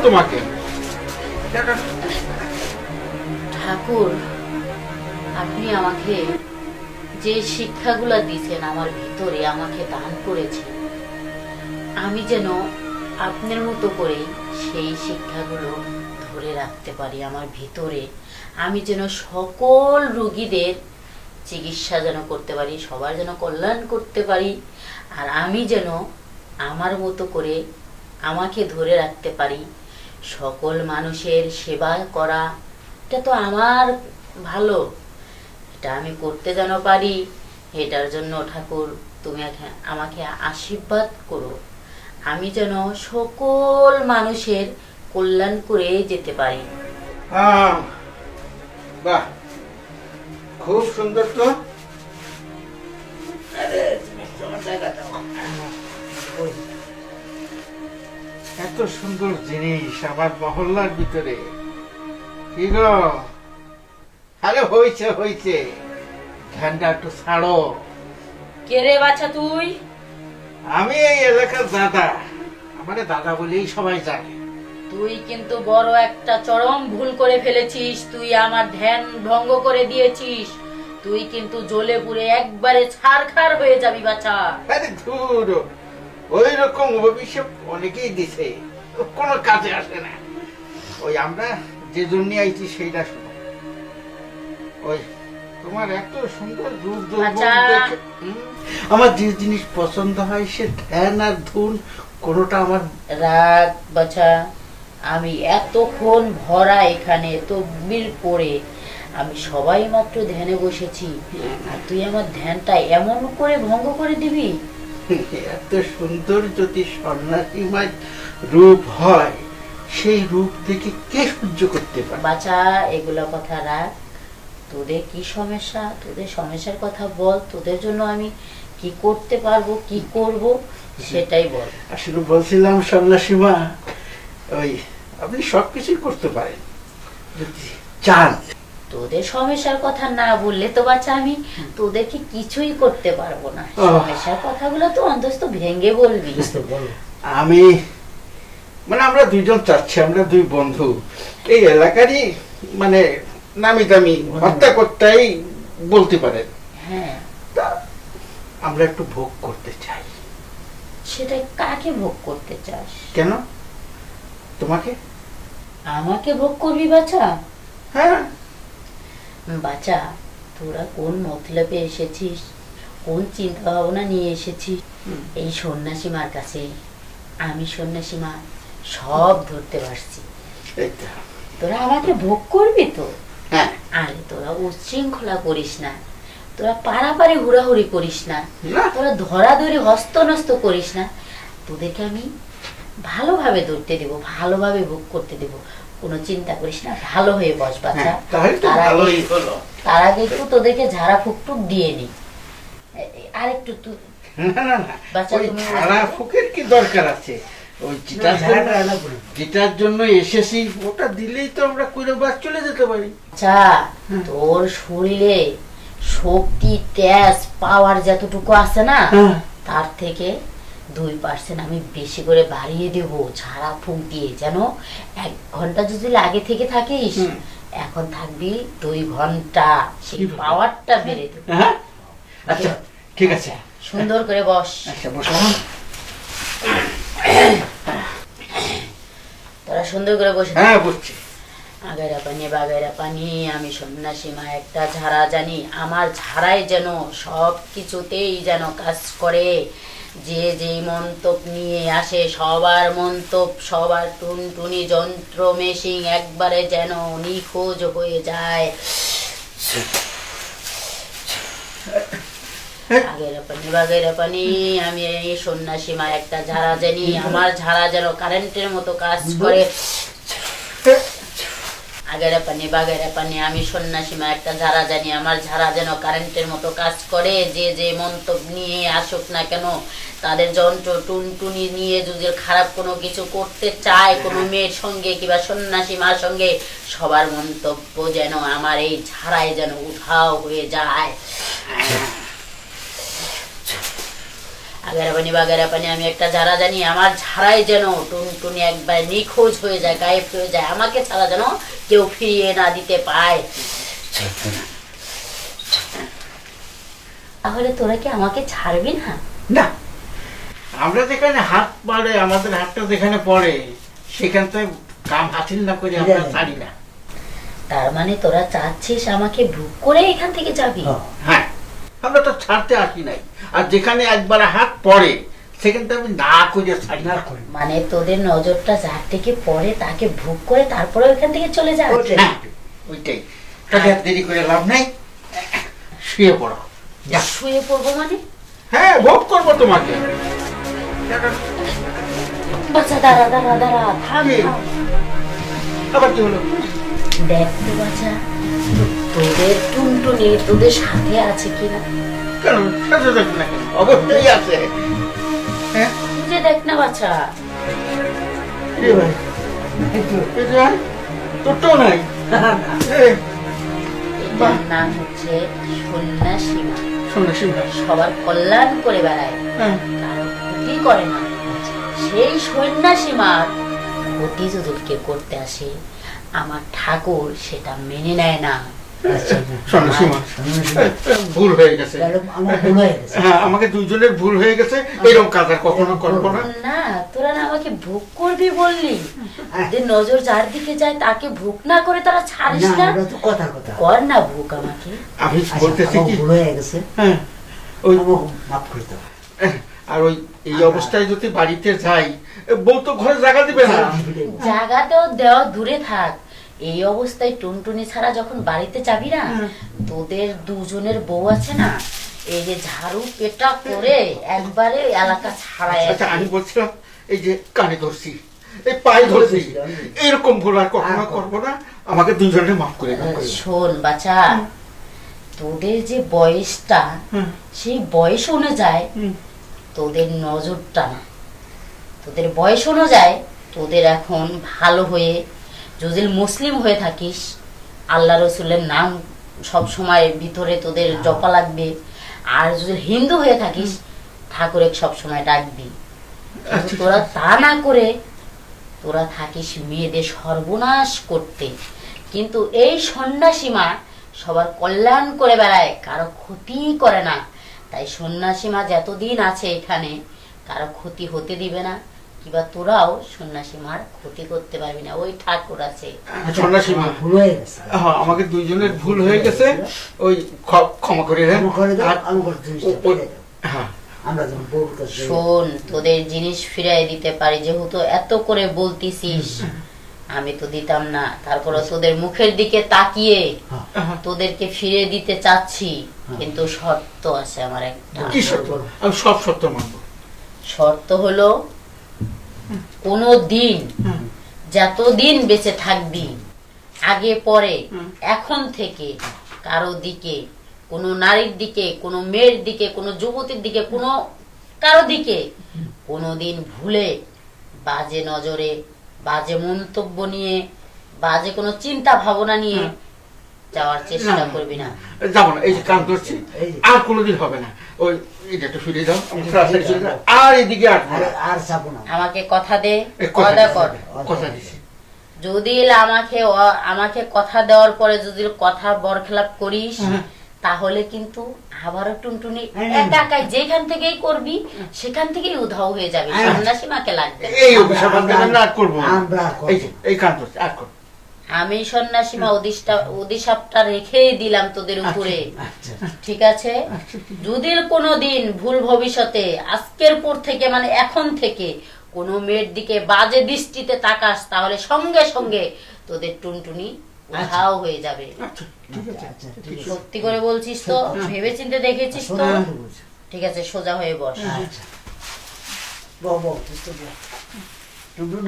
তোমাকে। ঠাকুর, আপনি আমাকে যে শিক্ষাগুলো দিয়েছেন আমার ভিতরে আমাকে দান করেছেন, আমি যেন আপনার মতো করে সেই শিক্ষাগুলো ধরে রাখতে পারি আমার ভিতরে। আমি যেন সকল রোগীদের চিকিৎসা যেন করতে পারি, সবার যেন কল্যাণ করতে পারি। আর আমি যেন আমার মতো করে আমাকে ধরে রাখতে পারি, সকল মানুষের সেবা করা, এটা তো আমার ভালো, এটা আমি করতে যেন পারি। এটার জন্য ঠাকুর তুমি আমাকে আশীর্বাদ করো, আমি যেন সকল মানুষের কল্যাণ করে যেতে পারি। বাহ, খুব সুন্দর তো। এত সুন্দর জিনিস আমার মহল্লার ভিতরে। কি গো, আরে হয়েছে হয়েছে, ধ্যানটা একটু ছাড়ো। কে রে বাচ্চা তুই? আমি এই এলাকার দাদা, আমারে দাদা বলেই সবাই জানে। তুই কিন্তু বড় একটা চরম ভুল করে ফেলেছিস, তুই আমার ধ্যান ভঙ্গ করে দিয়েছিস, তুই কিন্তু জ্বলে পুড়ে একবারে ছারখার হয়ে যাবি বাচ্চা। আরে ধুর, ওই রকম অভিশাপ অনেকেই দিছে, কোনো কাজে আসে না। ওই আমরা যে জন্য আইছি সেইটা শুনো। ওই তোমার এত সুন্দর রূপ দেখে আমার যে জিনিস পছন্দ হয় সে ধ্যান আর ধুন কোনোটা আমার। রাগ বাছা, আমি এতক্ষণ ভরা এখানে তকবির পড়ে আমি সবাই মাত্র ধ্যানে বসেছি, আর তুই আমার ধ্যানটা এমন করে ভঙ্গ করে দিবি? এত সুন্দর যদি সন্ন্যাসী মায়ের রূপ হয়, সেই রূপ দেখে কে সহ্য করতে পারে? বাছা, এগুলো কথা রাখ, তোদের কি সমস্যা, তোদের সমস্যার কথা বল, তোদের জন্য আমি কি করতে পারবো, কি করব সেটাই বল। আসলে বলছিলাম সন্ন্যাসী মা, ওই আপনি সবকিছুই করতে পারেন যদি চান। তোদের সমস্যার কথা না বললে তো বাচ্চা আমি তোদেরকে কিছুই করতে পারবো না। সমস্যার কথাগুলো তো অন্তত ভেঙে বলবি। আমি মানে আমরা দুইজন চাচ্ছি, আমরা দুই বন্ধু এই এলাকারই মানে নামি দামি হত্যা করতেই বলতে পারেন। হ্যাঁ, তা আমরা একটু ভোগ করতে চাই। সেটা কাকে ভোগ করতে চাস? কেন তোমাকে? আমাকে ভোগ করবি বাচ্চা? হ্যাঁ। বাচ্চা, তোরা কোন মতলবে এসেছিস, কোন চিন্তা ভাবনা নিয়ে এসেছিস এই সন্ন্যাসী মার কাছে? আমি সন্ন্যাসী মা সব ধরতে পারছি। তোরা আমাকে ভোগ করবি তো? হ্যাঁ। আরে তোরা উচ্ছৃঙ্খলা করিস না, তোরা পাড়াপাড়ি হুড়াহুড়ি করিস না, তোরা ধরাধরি হস্তনস্ত করিস না। তোদেরকে আমি ভালোভাবে ধরতে দেবো, ভালোভাবে ভোগ করতে দেবো, কোনো চিন্তা করিস না, ভালো হয়ে বস বাচ্চা। তার আগে একটু তোদেরকে ঝাড়া ফুকটুক দিয়ে নি। আর একটু বাচ্চা, তুমি ঝাড়া ফুকের কি দরকার আছে? ওই যেটার জন্য এসেছি ওটা দিলেই তো আমরা করে বাস চলে যেতে পারি। আচ্ছা, তোর শরীরে শক্তি, তেজ, পাওয়ার যতটুকু আছে না, তার থেকে 2% আমি বেশি করে বাড়িয়ে দেব ঝাড়া ফুঁক দিয়ে, যেন 1 ঘন্টা যদি লাগে থেকে থাকিস, এখন থাকবি 2 ঘন্টা, সেই পাওয়ারটা বেড়ে দেব। আচ্ছা ঠিক আছে, সুন্দর করে বস। আচ্ছা বসলাম। তোরা সুন্দর করে বসে। হ্যাঁ বুঝছি। আগাইরা পানি বাগাইরা পানি, আমি সন্ন্যাসী মা একটা ঝাড়া জানি, আমার ঝাড়াই যেন সব কিছুতেই যেন কাজ করে। যে যেই মন্তব্য নিয়ে আসে সবার মন্তব্য, সবার টুনটুনি যন্ত্র মেশিং একবারে যেন নিখোঁজ হয়ে যায়। আগেরা পানি বাগেরা পানি, আমি এই সন্ন্যাসী মা একটা ঝাড়া জানি, আমার ঝাড়া যেন কারেন্টের মতো কাজ করে। আগেরা পানি বাগেরা পানি, আমি সন্ন্যাসী মা একটা ঝাড়া জানি, আমার ঝাড়া যেন কারেন্টের মতো কাজ করে। যে যে মন্তব্য নিয়ে আসুক না কেন, তাদের যন্ত্র টুনটুনি নিয়ে যদি খারাপ কোনো কিছু করতে চায় কোনো মেয়ের সঙ্গে কিংবা সন্ন্যাসী মার সঙ্গে, সবার মন্তব্য যেন আমার এই ঝাড়ায় যেন উধাও হয়ে যায়। আগেরা পানি বাগেরা পানি আমি একটা যারা জানি আমার ঝাড়াই যেন টুনটুনি একবার নিখোঁজ হয়ে যায়, গায়েব হয়ে যায়, আমাকে ছাড়া যেন কেউ ফিরিয়ে না দিতে পায়। তাহলে তোরা কি আমাকে ছাড়বি না? না, আমরা যেখানে হাত পাড়ে, আমাদের হাতটা যেখানে পড়ে সেখান থেকে কাম হাসিল না করে আমরা ছাড়ি না। তার মানে তোরা চাচ্ছিস আমাকে ভুক করে এখান থেকে যাবি? হ্যাঁ, আমরা তো ছাড়তে আসি নাই, আর যেখানে একবার হাত পড়ে সেখানটা আমি না করে ছাড়ি না। মানে তোদের নজরটা যার থেকে পড়ে তাকে ভুক করে তারপরে ওইখান থেকে চলে যাবে? হ্যাঁ, ওইটাই। তাহলে আর দেরি করে লাভ নাই, শুয়ে পড়ো। যা। শুয়ে পড়বো মানে? হ্যাঁ, ভোগ করবো তোমাকে। বাচ্চা দাঁড়া দাঁড়া দাঁড়া, থাম কি? থাম। আবার কি হলো? দেখ তো বাচ্চা, তোদের টুনটুনি তোদের সাথে আছে কিনা? কেন সাথে থাকবে না কেন? অবশ্যই আছে। হ্যাঁ, তুই যে দেখ না বাচ্চা। কি ভাই? এই যে, তোর তো নাই। এই, এটার নাম হচ্ছে সন্ন্যাসী মা। সন্ন্যাসী ভাই। সবার কল্যাণ করে বেড়ায়, হ্যাঁ, কারো ক্ষতি করে না। সেই সন্ন্যাসী মার ক্ষতি যদি কেউ করতে আসে, আমার ঠাকুর সেটা মেনে নেয় না। সন্ন্যাসী মা, ভুল হয়ে গেছে। হ্যাঁ, আমাকে দুইজনের ভুল হয়ে গেছে। এরকম কাজ আর কখনো করবো না। না, তোরা না আমাকে ভোগ করবি বললি, যে নজর যার দিকে যায় তাকে ভোগ না করে তারা ছাড়িস না। কর না ভোগ আমাকে। আমি বলতেছি কি, হ্যাঁ, ওই আর ওই এই অবস্থায় যদি বাড়িতে যাই, বউ তো ঘরে জায়গা দিবে না। জায়গাতেও দেওয়া দূরে থাক, এই অবস্থায় টুনটুনি ছাড়া যখন বাড়িতে যাবি না, তোদের দুজনের বউ আছে না, এই যে ঝাড়ু পেটা করে একবারে এলাকা ছাড়াই। আচ্ছা, আমি বলছিলাম এই যে কানে ধরছি, এই পায়ে ধরছি, এরকম ভুল আর কখনো করবো না। আমাকে দুজনে মাফ করে দাও। শোন বাচ্চা, তোদের যে বয়সটা, সেই বয়স অনুযায়ী তোদের নজরটা না, তোদের বয়স অনুযায়ী তোদের এখন ভালো হয়ে, যদি মুসলিম হয়ে থাকিস আল্লাহ রসুলের নাম সব সময় ভিতরে তোদের জপা লাগবে, আর যদি হিন্দু হয়ে থাকিস ঠাকুরের সব সময় ডাকবি। কিন্তু তোরা তা না করে তোরা থাকিস মেয়েদের সর্বনাশ করতে। কিন্তু এই সন্ন্যাসী মা সবার কল্যাণ করে বেড়ায়, কারো ক্ষতি করে না। তাই সন্ন্যাসী মা যতদিন আছে এখানে কারো ক্ষতি হতে দিবে না, কিবা তোরাও সন্ন্যাসী মার ক্ষতি করতে পারবি না। ওই ঠাকুর আছে। সন্ন্যাসী মা, আমাকে দুইজনের ভুল হয়ে গেছে, ওই ক্ষমা করে দেন। শোন, তোদের জিনিস ফিরাই দিতে পারি, যেহেতু এত করে বলতিছিস, আমি তো দিতাম না, তারপরে তোদের মুখের দিকে তাকিয়ে তোদেরকে ফিরে দিতে চাচ্ছি, কিন্তু শর্ত আছে আমার একটা। কি শর্ত? আমি সব শর্ত মানব। শর্ত হলো, কোনো দিন যতদিন বেঁচে থাকবি, আগে পরে এখন থেকে কারো দিকে, কোনো নারীর দিকে, কোনো মেয়ের দিকে, কোনো যুবতীর দিকে, কোনো কারো দিকে কোনোদিন ভুলে বাজে নজরে, বাজে মন্তব্য নিয়ে, বাজে কোনো চিন্তা ভাবনা নিয়ে যাওয়ার চেষ্টা করবি না। যাবো না, এই যে কাম করছি, আর কোনোদিন হবে না। ওই এটা একটু ফিরে যাও, আর এদিকে আর যাবো না। আমাকে কথা দে, কথা কর। কথা দিছি। যদি আমাকে কথা দেওয়ার পরে যদি কথা বরখেলাপ করিস, তাহলে কিন্তু আবারও টুনটুনি একা একাই যেখান থেকেই করবি সেখান থেকেই উধাও হয়ে যাবে। সন্ন্যাসী মাকে লাগবে। এই অভিশাপ আমরা আর করবো না। এই কাম করছি, আর করবো। আমি সন্ন্যাসী মা অভিশাপটা রেখেই দিলাম তোদের উপরে, ঠিক আছে? যদি কোনোদিন ভুল ভবিষ্যতে আজকের পর থেকে, মানে এখন থেকে কোনো মেয়ের দিকে বাজে দৃষ্টিতে তাকাস, তাহলে সঙ্গে সঙ্গে তোদের টুনটুনি উধাও হয়ে যাবে। সত্যি করে বলছিস তো? ভেবে চিন্তে দেখেছিস তো? ঠিক আছে, সোজা হয়ে বস।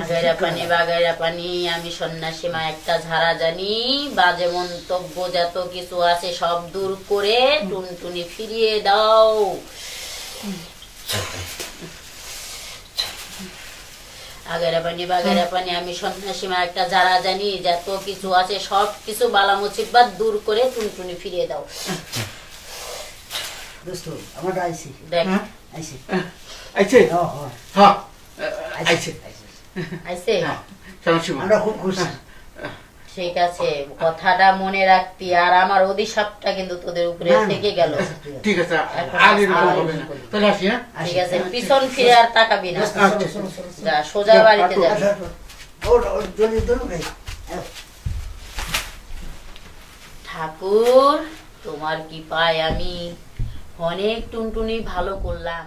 আগেরা পানি বাগেরা পানি, আমি সন্ন্যাসী মা একটা ঝাড়া জানি, বাজে মন্তব্য যত কিছু আছে সব দূর করে টুনটুনি ফিরিয়ে দাও। আগেরা পানি বাগেরা পানি, আমি সন্ন্যাসী মা একটা ঝাড়া জানি, যত কিছু আছে সব কিছু বালা মুসিবত দূর করে টুনটুনি ফিরিয়ে দাও। দেখ আইছে আইছে ও ও হ্যাঁ আইছে আইছে হ্যাঁ সমস্যা নেই। আমরা খুব খুশি ঠিক আছে, কথাটা মনে রাখতি। আর আমার অভিশাপটা কিন্তু তোদের উপরে না, না। থেকে গেল। ঠিক আছে এখন আর এরকম আর হবে না তাহলে আসি হ্যাঁ ঠিক আছে, পিছন ফিরে আর তাকাবি না। চলো চলো চলো যা সোজা বাড়িতে আচ্ছা, যাবি। ওর জনি দরু ভাই ঠাকুর, তোমার কি পায় আমি অনেক টুনটুনি ভালো করলাম।